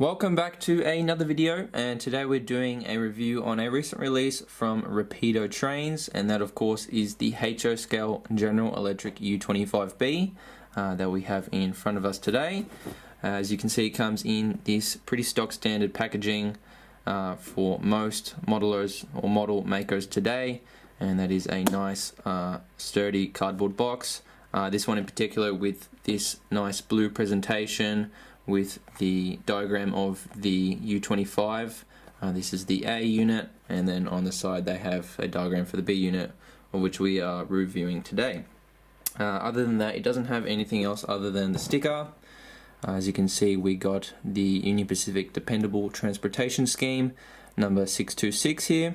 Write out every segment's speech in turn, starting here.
Welcome back to another video, and today we're doing a review on a recent release from Rapido Trains, and that of course is the HO scale General Electric U25B that we have in front of us today. As you can see, it comes in this pretty stock standard packaging for most modelers or model makers today, and that is a nice sturdy cardboard box. This one in particular with this nice blue presentation with the diagram of the U25. This is the A unit, and then on the side they have a diagram for the B unit, of which we are reviewing today. Other than that, it doesn't have anything else other than the sticker. As you can see, we got the Union Pacific Dependable Transportation Scheme number 626 here,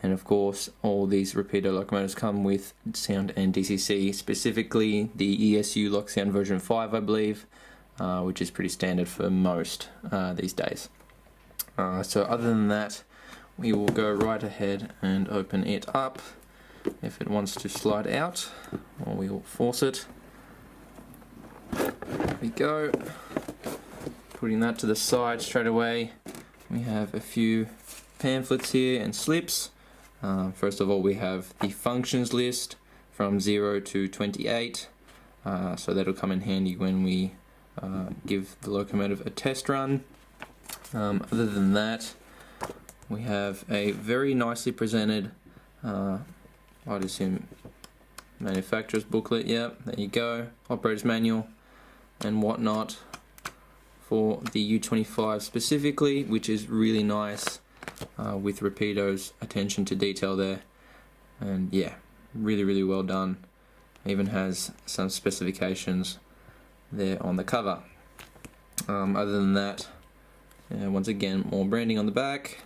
and of course all these Rapido locomotives come with sound and DCC, specifically the ESU lock sound version 5 I believe, which is pretty standard for most these days. So other than that, we will go right ahead and open it up. If it wants to slide out, or we will force it. There we go. Putting that to the side straight away. We have a few pamphlets here and slips. First of all, we have the functions list from 0 to 28. So that'll come in handy when we give the locomotive a test run. Other than that, we have a very nicely presented, I'd assume, manufacturer's booklet. Yep, there you go. Operator's manual and whatnot for the U25 specifically, which is really nice with Rapido's attention to detail there. And yeah, really well done. Even has some specifications there on the cover. Other than that, once again, more branding on the back,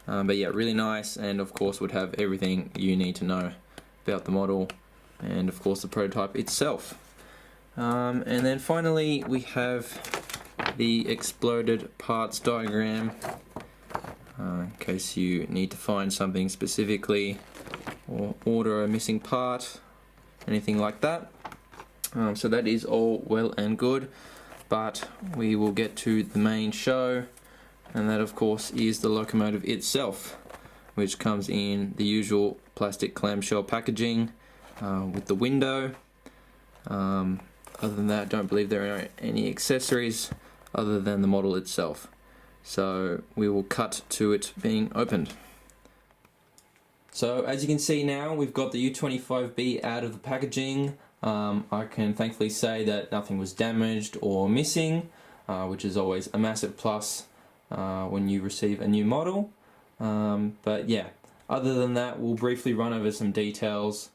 but yeah, really nice, and of course would have everything you need to know about the model and of course the prototype itself. And then finally we have the exploded parts diagram in case you need to find something specifically or order a missing part, anything like that. So that is all well and good, but we will get to the main show, and that of course is the locomotive itself, which comes in the usual plastic clamshell packaging with the window. Other than that, I don't believe there are any accessories other than the model itself. So we will cut to it being opened. So as you can see now, we've got the U25B out of the packaging. I can thankfully say that nothing was damaged or missing, which is always a massive plus when you receive a new model. But yeah, other than that, we'll briefly run over some details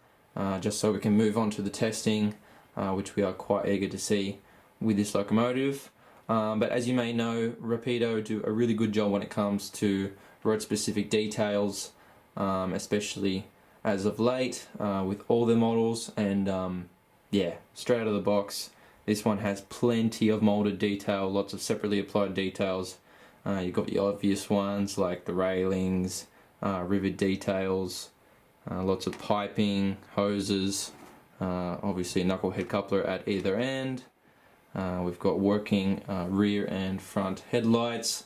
just so we can move on to the testing, which we are quite eager to see with this locomotive. But as you may know, Rapido do a really good job when it comes to road specific details, especially as of late with all their models, and yeah, straight out of the box, this one has plenty of molded detail, lots of separately applied details. You've got the obvious ones like the railings, rivet details, lots of piping, hoses, obviously a knucklehead coupler at either end. We've got working rear and front headlights.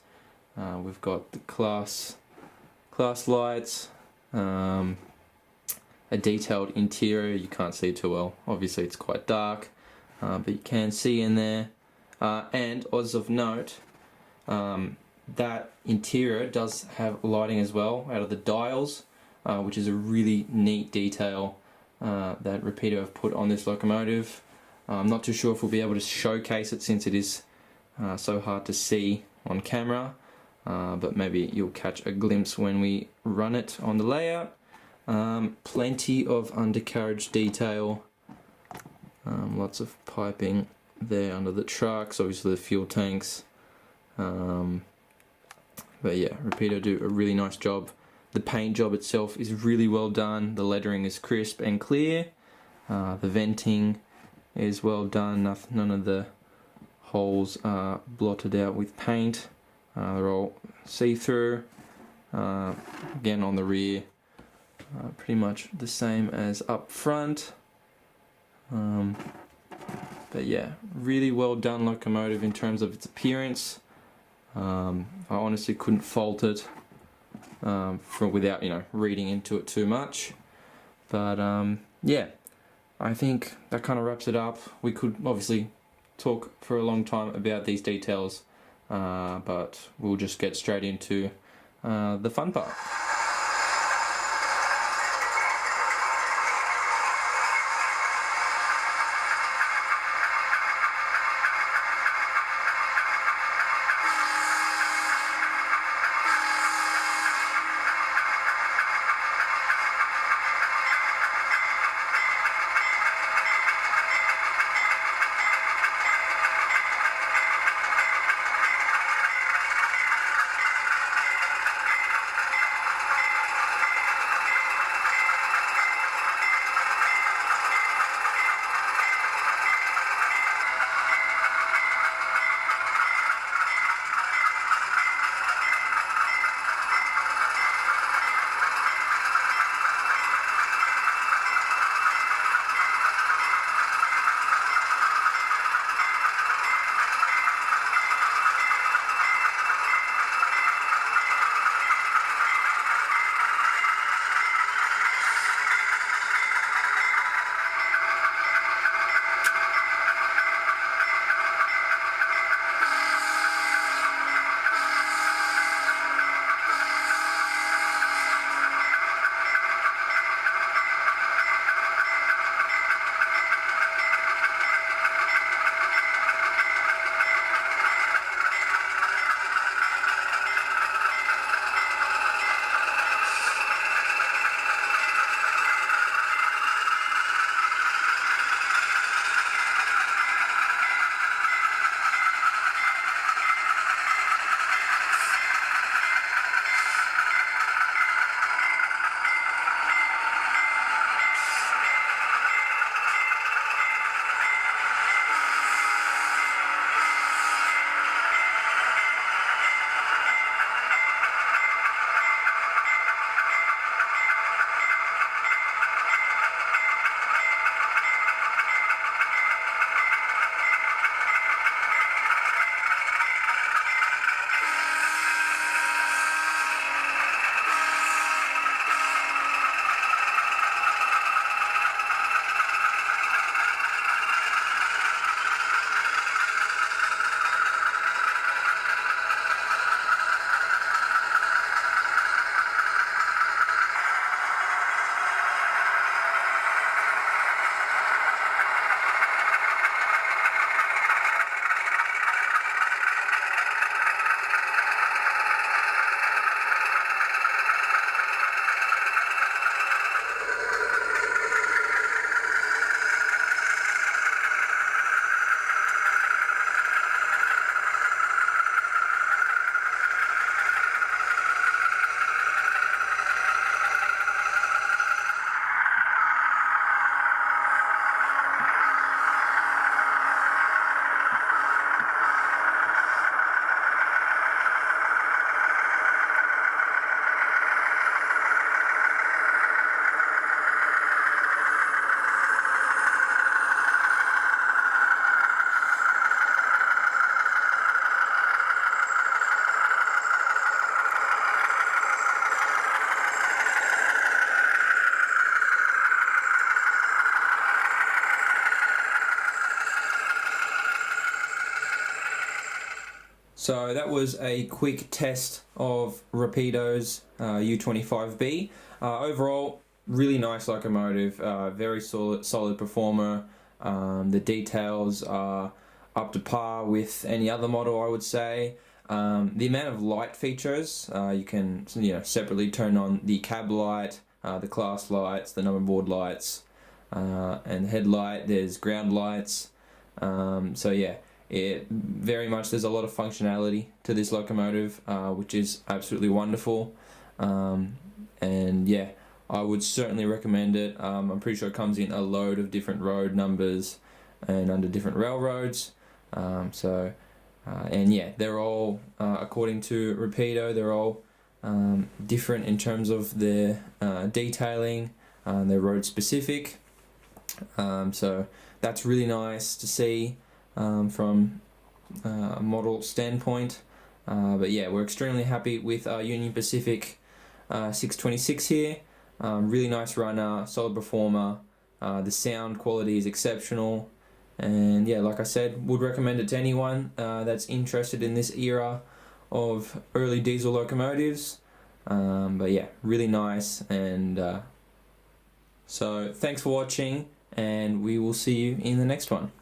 We've got the class lights. A detailed interior. You can't see too well, obviously it's quite dark, but you can see in there. And as of note, that interior does have lighting as well out of the dials, which is a really neat detail that Rapido have put on this locomotive. I'm not too sure if we'll be able to showcase it since it is so hard to see on camera, but maybe you'll catch a glimpse when we run it on the layout. Plenty of undercarriage detail, lots of piping there under the trucks, obviously the fuel tanks, but yeah, Rapido do a really nice job. The paint job itself is really well done, the lettering is crisp and clear, the venting is well done, none of the holes are blotted out with paint, they're all see-through. Again on the rear, pretty much the same as up front. But yeah, really well done locomotive in terms of its appearance. I honestly couldn't fault it without reading into it too much. But yeah, I think that kind of wraps it up. We could obviously talk for a long time about these details, but we'll just get straight into the fun part. So that was a quick test of Rapido's U25B. Overall, really nice locomotive, very solid performer. The details are up to par with any other model, I would say. The amount of light features, you can separately turn on the cab light, the class lights, the number board lights, and headlight. There's ground lights. So yeah, it very much, there's a lot of functionality to this locomotive, which is absolutely wonderful. And yeah, I would certainly recommend it. I'm pretty sure it comes in a load of different road numbers and under different railroads. And yeah, they're all, according to Rapido, they're all different in terms of their detailing. They're road specific. So that's really nice to see from a model standpoint. But yeah, we're extremely happy with our Union Pacific 626 here. Really nice runner, solid performer. The sound quality is exceptional, and yeah, like I said, would recommend it to anyone that's interested in this era of early diesel locomotives. But yeah, really nice. And so thanks for watching, and we will see you in the next one.